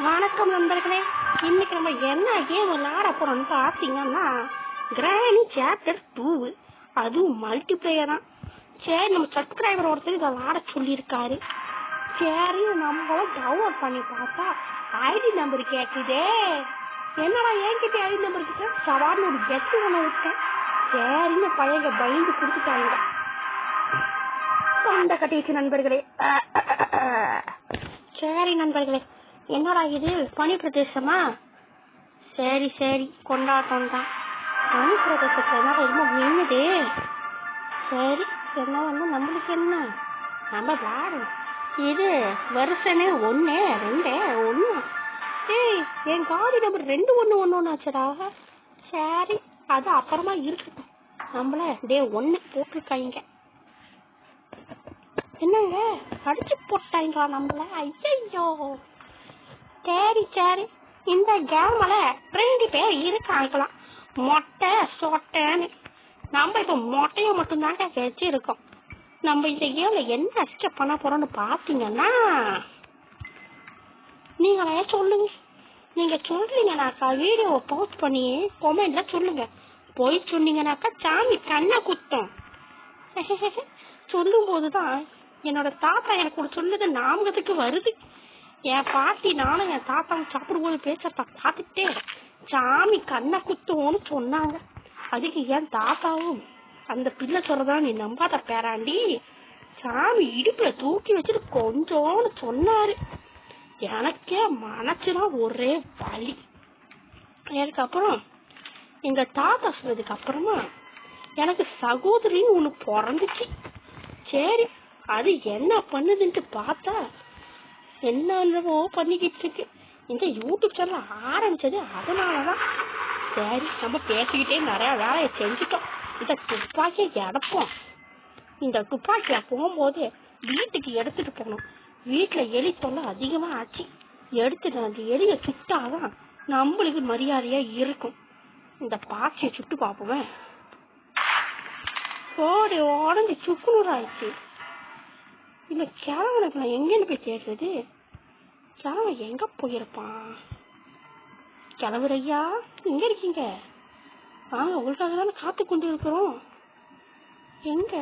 வணக்கம் நண்பர்களே. இன்னைக்கு நம்ம என்ன கேம் விளையாட போறோம்னு பார்த்தீங்கன்னா கிராணி சாப்டர் 2. அதுவும் மல்டிபிளேயர் தான். சரி, நம்ம சப்ஸ்கிரைபர் ஒருத்தர் இதை விளையாட சொல்லியிருக்காரு. சரி, நம்மளும் டவுன்லோட் பண்ணி பார்த்தா ஐடி நம்பர் கேட்குதே. என்னடா என்கிட்ட ஐடி நம்பர் கிட்ட சவால்னு ஒரு கெஸ்ட் ஒன்று விட்டேன். சரின்னு பழைய பயந்து கொடுத்துட்டாங்க. தொண்டை கட்டிடுச்சு நண்பர்களே. சரி நண்பர்களே, என்னடா இது பனி பிரதேசமா? சரி சரி, கொண்டாட்டம் தான். பனி பிரதேசத்துல என்ன ரொம்ப மின்னுது. சரி, என்ன வந்து நம்மளுக்கு என்ன, நம்ம விளாடும். இது வருஷனே 1 2 1. ஏய், என் காடி நம்பர் 2 1 1 ஆச்சுடா. சரி, அது அப்புறமா இருக்கட்டும். நம்மள டே 1 போட்டிருக்காங்க. என்னங்க அடிச்சு போட்டாங்களா நம்மள? ஐயோ. சரி சரி, இந்த கேம்ல 2 பேர் இருக்காங்களாம், மொட்டை சொட்டைன்னு. நம்ம இப்ப மொட்டையை மட்டும்தாங்க வச்சிருக்கோம். நம்ம இந்த கேம்ல என்ன அஷ்ட பண்ண போறோம்னு பாத்தீங்கன்னா, நீங்களே சொல்லுங்க. நீங்க சொல்றீங்கனாக்கா வீடியோவை போஸ்ட் பண்ணி கொமெண்ட்ல சொல்லுங்க. போய் சொன்னீங்கன்னாக்கா சாமி கண்ணை குத்தும். சொல்லும் போதுதான் என்னோட தாத்தா எனக்கு ஒரு சொல்லுது ஞாபகத்துக்கு வருது. என் பாட்டி நானும் என் தாத்தாவும் சாப்பிடும்போது பேசுறத பார்த்துட்டே சாமி கண்ணை குத்துவோன்னு சொன்னாங்க. அதுக்கு என் தாத்தாவும் அந்த பிள்ளை சொல்றதா நீ நம்பாத பேராண்டி, சாமி இடுப்புல தூக்கி வச்சுட்டு கொஞ்சோன்னு சொன்னாரு. எனக்கே மனசுதான் ஒரே வலி. அதுக்கப்புறம் எங்க தாத்தா சொன்னதுக்கு அப்புறமா எனக்கு சகோதரின்னு ஒண்ணு பிறந்துச்சு. சரி, அது என்ன பண்ணுதுன்ட்டு பார்த்தா என்னவோ பண்ணிக்கிட்டு இருக்கு. இந்த யூடியூப் சேனல் ஆரம்பிச்சது அதனாலதான். சரி, நம்ம பேசிக்கிட்டே நிறைய வேலையை செஞ்சுட்டோம். இந்த துப்பாக்கியை எடுப்போம். இந்த துப்பாக்கிய போகும்போது வீட்டுக்கு எடுத்துட்டு போகணும். வீட்டுல எலி தொல்லை அதிகமா ஆச்சு. எடுத்துட்டு அந்த எலிய சுட்டாதான் நம்மளுக்கு மரியாதையா இருக்கும். இந்த பாக்கிய சுட்டு பார்ப்போமே. ஓடி உடஞ்சி சுக்குநூறு ஆயிடுச்சு. இல்ல கிழவனுக்கு நான் எங்கன்னு போய் தேடுறது? கிழவன் எங்க போயிருப்பான்? கிழவர் ஐயா, எங்க இருக்கீங்க? உங்களுக்காக தானே காத்து கொண்டு இருக்கிறோம். எங்க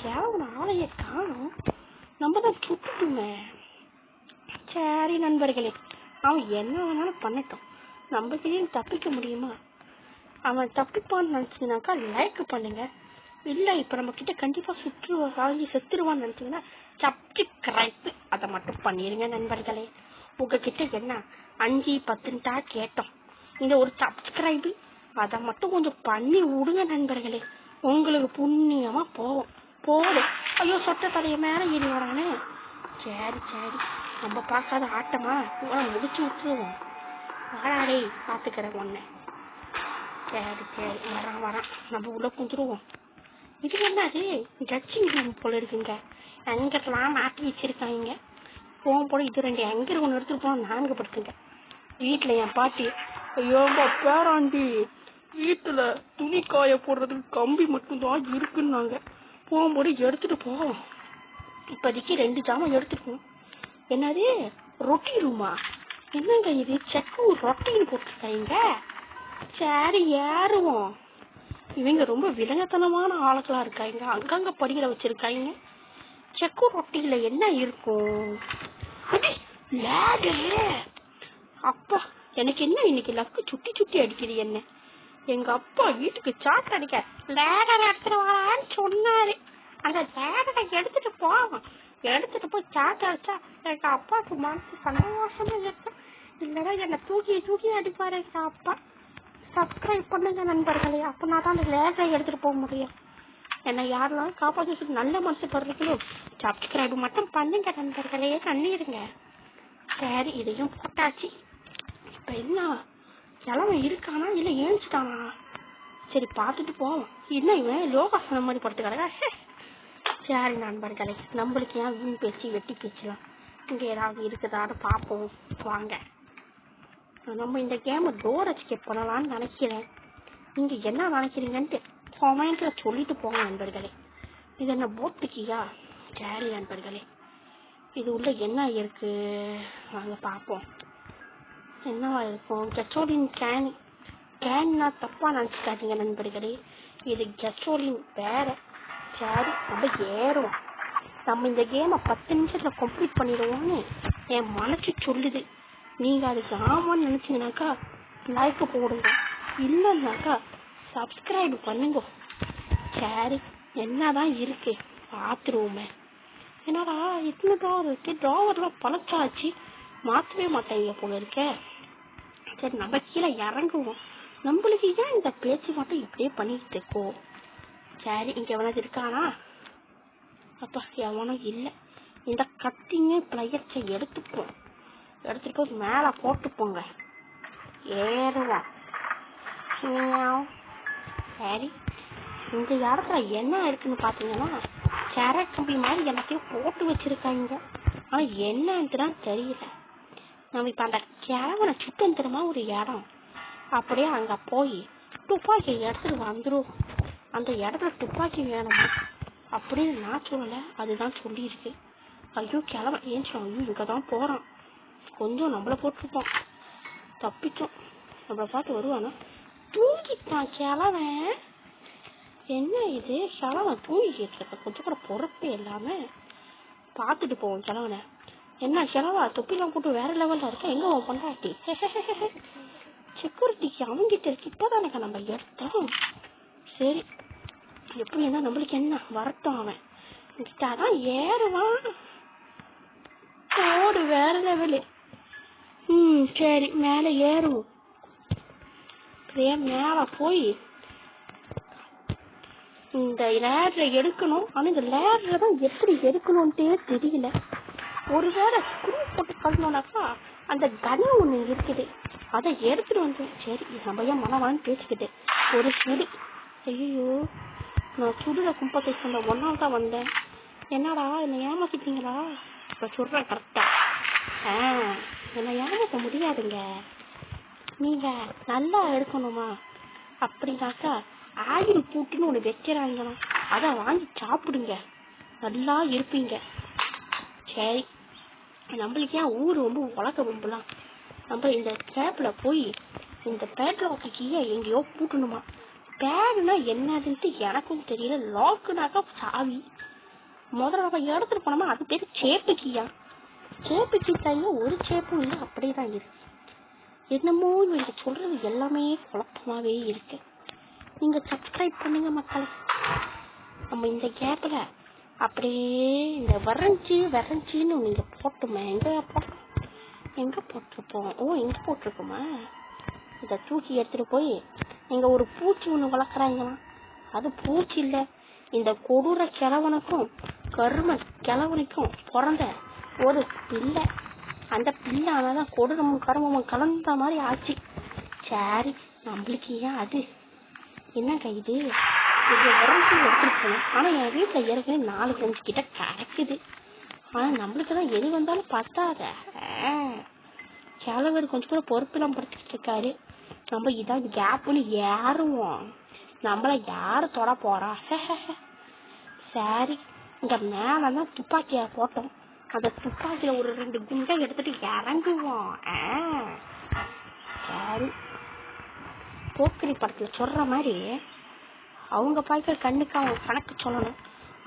கிழவன் ஆளைய காணும். நம்ம தான் சுட்டுட்டுமே. சரி நண்பர்களே, அவன் என்ன வேணாலும் பண்ணட்டும், நம்ம கிட்ட தப்பிக்க முடியுமா? அவன் தப்பிப்பான்னு நினைச்சீங்கன்னாக்கா லைக் பண்ணுங்க. இல்ல இப்ப நம்ம கிட்ட கண்டிப்பா செத்துருவான்னு நினைச்சீங்கன்னா சப்ஸ்கிரைப் அதை மட்டும் பண்ணிருங்க நண்பர்களே. உங்ககிட்ட என்ன 5 10 கேட்டோம். இந்த ஒரு சப்ஸ்கிரைப் அதை மட்டும் கொஞ்சம் பண்ணி விடுங்க நண்பர்களே. உங்களுக்கு புண்ணியமா போதும். ஐயோ, சொட்ட தலைய மேல ஏறி வரானே. சரி சரி, நம்ம பார்க்காத ஆட்டமா முடிச்சு விட்டுருவோம். வராடே, பாத்துக்கிறேன் ஒண்ணு. சரி சரி, வரான். நம்ம உள்ள குந்துருவோம். இது என்னது ஜட்ஜிங் ரூம் போல இருக்குங்க. எங்கெல்லாம் மாட்டி வச்சிருக்காங்க. போகும்போது இது 2 எங்கர் ஒன்று எடுத்துட்டு போனா நான்குபடுத்துங்க. வீட்டுல என் பாட்டி, ஐயோ பேராண்டி, வீட்டுல துணி காய போடுறதுக்கு கம்பி மட்டும்தான் இருக்குன்னாங்க. போகும்போது எடுத்துட்டு போவோம். இப்போதைக்கு 2 ஜாமான் எடுத்துருக்கோம். என்னது ரொட்டி ரூமா? என்னங்க இது செக்கு ரொட்டின்னு போட்டிருக்காங்க. சரி, ஏறுவோம். இவங்க ரொம்ப விலங்கத்தனமான ஆளுகளா இருக்காங்க. அங்கங்க படிக்கிற வச்சிருக்காங்க. செக்கு ரொட்டியில என்ன இருக்கும்? அப்பா, எனக்கு என்ன இன்னைக்கு லக்கு சுட்டி சுட்டி அடிக்குது. என்ன எங்க அப்பா வீட்டுக்கு சாட் அடிக்க லேடர் எடுத்துட்டு வரான்னு சொன்னாரு. அந்த லேடரை எடுத்துட்டு போவோம். எடுத்துட்டு போய் சாட் அடிச்சா எங்க அப்பாவுக்கு மனசு சந்தோஷமா இருக்கு. இல்லைன்னா என்னை தூக்கி அடிப்பாரு எங்க அப்பா. சப்ஸ்கிரைப் பண்ணுங்க நண்பர்களே, அப்பனா தான் அந்த லேடரை எடுத்துட்டு போக முடியும். என்னை யாரெல்லாம் காப்பாற்ற நல்ல மனசு படுறீங்களோ சப்ஸ்கிரைப் மட்டும் பண்ணுங்க நண்பர்களே, பண்ணிடுங்க. சரி, இதையும் போட்டாச்சு. இப்ப என்ன, கிழமை இருக்கானா இல்ல ஏஞ்சிட்டானா? சரி, பார்த்துட்டு போவோம். என்ன இவன் லோகாசனம் மாதிரி படுத்துக்காரங்க. சரி நண்பர்களே, நம்மளுக்கு ஏன் வீண் பேச்சு வெட்டி பேச்சலாம். இங்க ஏதாவது இருக்குதான்னு பார்ப்போம் வாங்க. நம்ம இந்த கேம டோர் எஸ்கேப் பண்ணலாம்னு நினைக்கிறேன். நீங்க என்ன நினைக்கிறீங்கன்ட்டு கமெண்ட்ல சொல்லிட்டு போங்க நண்பர்களே. இது என்ன போட்டுக்கியா? சரி நண்பர்களே, இது உள்ள என்ன இருக்கு வாங்க பார்ப்போம். என்னவா இருக்கும்? கெச்சோலின் கேன்னா தப்பா நினச்சிக்காதீங்க நண்பர்களே. இது கெச்சோலின் வேற. சரி, நம்ம ஏறுவோம். நம்ம இந்த கேமை 10 நிமிஷத்துல கம்ப்ளீட் பண்ணிடுவோம்னு என் மனசு சொல்லுது. நீங்க அதுக்கு ஆமான்னு நினைச்சீங்கன்னாக்கா லைக் போடுங்க, இல்லைன்னாக்கா சப்ஸ்கிரைப் பண்ணுங்க. சரி, என்னதான் இருக்கு பார்த்துருவோமே. என்னடா இத்தனை ட்ராவர் இருக்கு, ட்ராவர்லாம் பழச்சாச்சு, மாற்றவே மாட்டேங்க போல இருக்க. சரி, நம்ம கீழே இறங்குவோம். நம்மளுக்கு ஏன் இந்த பேச்சு மட்டும் இப்படியே பண்ணிட்டு இருக்கோம்? சரி, இங்க எவனாவது இருக்கானா? அப்பா, எவனும் இல்லை. இந்த கத்திங்க பிளையர்ஸை எடுத்துட்டு போய் மேலே போட்டு போங்க. ஏறுவோம். சரி, இந்த இடத்துல என்ன இருக்குன்னு பாத்தீங்கன்னா சர கம்பி மாதிரி எல்லாத்தையும் போட்டு வச்சிருக்காங்க. ஆனா என்னன்னு தெரியல. நம்ம இப்ப அந்த கிழவனை சுத்தம் தெரியுமா ஒரு இடம், அப்படியே அங்க போய் துப்பாக்கி எடுத்துட்டு வந்துடும். அந்த இடத்துல துப்பாக்கி வேணுமா அப்படின்னு நான் சொல்லல, அதுதான் சொல்லியிருக்கு. ஐயோ கிழவன் ஏன்ச்சோம், ஐயோ இங்கதான் போறான். கொஞ்சம் நம்மள போட்டிருப்போம், தப்பிச்சோம். நம்மளை பார்த்து வருவானா? தூங்கிட்டான் கிழவன். என்ன இது, கிழவன் தூங்கிக்கிட்டு இருக்க, கொஞ்சம் கூட பொறுப்பே இல்லாம. பார்த்துட்டு போவோம் கிழவனை. என்ன கிழவா, தொப்பிலாம் போட்டு வேற லெவல்ல இருக்க, எங்க உன் பொண்டாட்டி? செக்யூரிட்டிக்கு அவங்கிட்ட இருக்கு, இப்பதானே நம்ம எடுத்தோம். சரி, எப்படி இருந்தா நம்மளுக்கு என்ன, வரட்டும். அவன் கிட்டாதான் ஏறுவான். ஓடு வேற லெவலு. சரி, மேல ஏறுவோம். மேல போய் இந்த லேடரை எடுக்கணும். ஆனா இந்த லேடரை தான் எப்படி எடுக்கணும்ட்டே தெரியல. ஒருவேளை ஸ்க்ரூ போட்டு கலந்தோம்னாக்கா அந்த கன் ஒண்ணு இருக்குது, அதை எடுத்துட்டு வந்து. சரி, நம்ம ஏன் மனவான்னு பேசிக்கிட்டு ஒரு சுடு. ஐயோ, நான் சுடுல கும்பத்தை சொன்ன ஒன்னால தான் வந்தேன். என்னடா என்னை ஏமாத்திட்டீங்களா? இப்ப சொல்றேன் கரெக்டா. என்னை ஏமாத்த முடியாதுங்க. நீங்க நல்லா எடுக்கணுமா அப்படின்னாக்கா ஆயில் பூட்டுன்னு ஒண்ணு வைக்கிறாங்க, அதை வாங்கி சாப்பிடுங்க, நல்லா இருப்பீங்க. சரி, நம்மளுக்கு ஏன் ஊர் ரொம்ப உலக கும்பலாம். நம்ம இந்த கேப்ல போய் இந்த பேட்லாக்கு கீழே எங்கேயோ பூட்டணுமா. பேடுனா என்னதுன்ட்டு எனக்கும் தெரியல. லாக்குனாக்கா சாவி. முதல்ல நம்ம எடுத்துட்டு போனோமா, அது பேரு சேப்பு கீயா. சேப்பு கீ கையில ஒரு சேப்பும் இல்லை, அப்படியேதான் இருக்கு. என்னமோ இவங்க சொல்றது எல்லாமே குழப்பமாவே இருக்கு. நீங்க சப்ஸ்கிரைப் பண்ணுங்க மக்களே. நம்ம இந்த கேப்ல அப்படியே இந்த வரைஞ்சின்னு நீங்க போட்டுமே, எங்க போட்டிருப்போம்? இங்க போட்டிருக்கோமா? இதை தூக்கி எடுத்துட்டு போய் நீங்க ஒரு பூச்சி ஒண்ணு வளர்க்குறாங்களாம். அது பூச்சி இல்ல, இந்த கொடூர கிழவனுக்கும் கரும கிழவனுக்கும் பிறந்த ஒரு பிள்ளை. அந்த பிள்ளை ஆனாதான் கொடூரமும் கருமமும் கலந்த மாதிரி ஆச்சு. சரி, நம்மளுக்கு ஏன் அது என்னங்க இது உரஞ்சி எடுத்துருக்கணும். ஆனா என் வீட்டுல ஏற்கனவே 4-5 கிட்ட கிடைக்குது. ஆனா நம்மளுக்கு தான் எது வந்தாலும் பத்தாத. கிழவர் கொஞ்சம் கூட பொறுப்பெல்லாம் படுத்திட்டு இருக்காரு. நம்ம இதான் கேப்னு ஏறுவோம். நம்மள யாரு தொட போறா? சரி, இங்க மேலதான் துப்பாக்கிய போட்டோம். அந்த துப்பாக்கியில ஒரு 2 குண்டை எடுத்துட்டு இறங்குவோம். சரி, போக்கிரி படத்துல சொல்ற மாதிரி அவங்க பார்க்கிற கண்ணுக்கு அவங்க கணக்கு சொல்லணும்.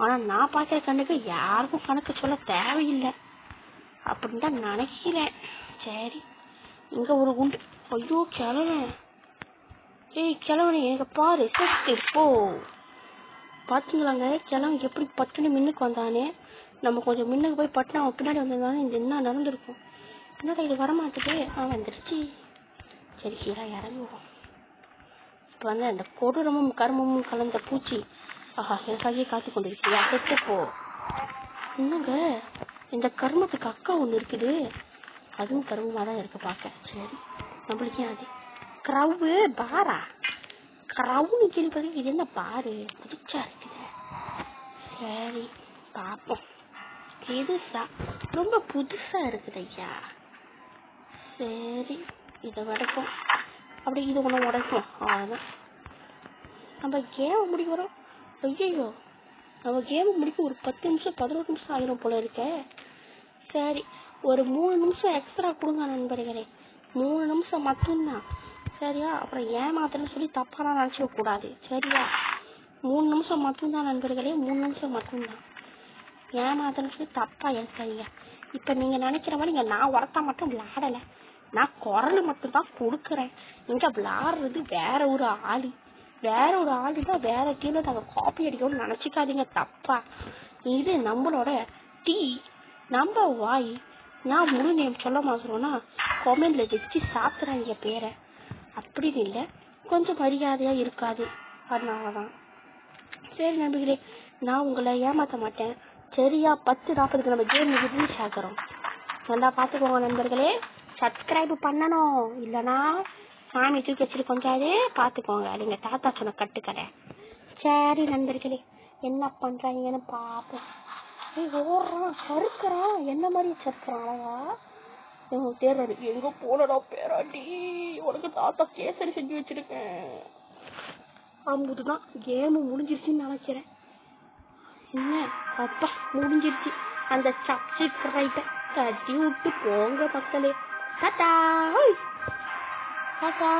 ஆனா நான் பார்க்கிற கண்ணுக்கு யாருக்கும் கணக்கு சொல்ல தேவையில்லை அப்படின்னு தான் நினைக்கிறேன். சரி, இங்க ஒரு குண்டு. ஐயோ கிழவன், கிழவனை எங்க பாரு, போ. பாத்தீங்களாங்க கிழவன் எப்படி பட்டுன்னு மின்னுக்கு வந்தானே. நம்ம கொஞ்சம் மின்னுக்கு போய் பட்டுன்னு அவன் பின்னாடி வந்திருந்தானே இது என்ன நடந்திருக்கும். என்னடா இது வரமாட்டுது. அவன் வந்துருச்சு. சரி, கீழே இறங்குவோம். இப்ப வந்து அந்த கொடூரமும் கருமமும் கலந்த பூச்சி எனக்காகவே காத்து கொண்டிருக்கியா? செத்து போ. என்னங்க, இந்த கருமத்துக்கு அக்கா ஒண்ணு இருக்குது, அதுவும் கருமமா தான் இருக்கு பார்க்க. சரி, நம்மளுக்கு ஏன் அது கிரவு பாரா கிரவுன்னு கேள்விப்பது. இது என்ன பாரு புதுச்சா இருக்குது. சரி, பாப்போம். புதுசா, ரொம்ப புதுசா இருக்குது ஐயா. சரி, இதை வரைக்கும் அப்படி இது ஒண்ணு உடைக்கும். அவ்வளவுதான், நம்ம கேம் முடிக்க வரோம். ஐயோ, நம்ம கேம் முடிக்க ஒரு 10 நிமிஷம் 11 நிமிஷம் ஆயிரும் போல இருக்க. சரி, ஒரு 3 நிமிஷம் எக்ஸ்ட்ரா கொடுங்க நண்பர்களே. 3 நிமிஷம் மட்டும்தான். சரியா? அப்புறம் ஏமாத்துறேன்னு சொல்லி தப்பாலாம் நினச்சிக்க கூடாது. சரியா? 3 நிமிஷம் மட்டும்தான் நண்பர்களே, 3 நிமிஷம் மட்டும்தான். ஏமாத்துறேன்னு சொல்லி தப்பா எடுக்காதீங்க. இப்போ நீங்கள் நினைக்கிற மாதிரி இங்கே நான் உரத்தா மட்டும் விளாடலை, நான் குரல் மட்டும்தான் கொடுக்குறேன். இங்கே விளாடுறது வேற ஒரு ஆள் தான், வேற டீமில் நாங்கள் காப்பி அடிக்கணும்னு நினச்சிக்காதீங்க தப்பா. இது நம்மளோட டீ, நம்ம வாய். நான் முழு நேம் சொல்ல மாட்டோம்னா கொமெண்ட்ல வச்சு சாப்பிட்றாங்க பேரை. அப்படின்னு இல்லை, கொஞ்சம் மரியாதையாக இருக்காது, அதனாலதான். சரி நண்பர்களே, நான் உங்களை ஏமாற்ற மாட்டேன். சரியா 10:40 நம்ம கேம் ரிலீஸ் ஆகிறோம். நல்லா பார்த்துக்கோங்க நண்பர்களே. சப்ஸ்கிரைப் பண்ணணும், இல்லைனா சாமி தூக்கி வச்சுட்டு கொஞ்சாது பார்த்துக்கோங்க. நீங்க தாத்தா சொன்ன கட்டுக்கடை. சரி நண்பர்களே, என்ன பண்ணுறாங்கன்னு பார்ப்போம். ஓடுறான், சறுக்கிறான், என்ன மாதிரி சறுக்கிறான் அழகா. தேர்றாரு, எங்க போனடா பேராண்டி, உனக்கு தாத்தா கேசரி செஞ்சு வச்சிருக்கேன். அம்புதுதான் கேமு முடிஞ்சிருச்சுன்னு நினைக்கிறேன். என்ன அப்பா முடிஞ்சிருச்சு. அந்த சப்ஸ்கிரைபை தட்டி விட்டு போங்க மக்களே. டாடா டாடா.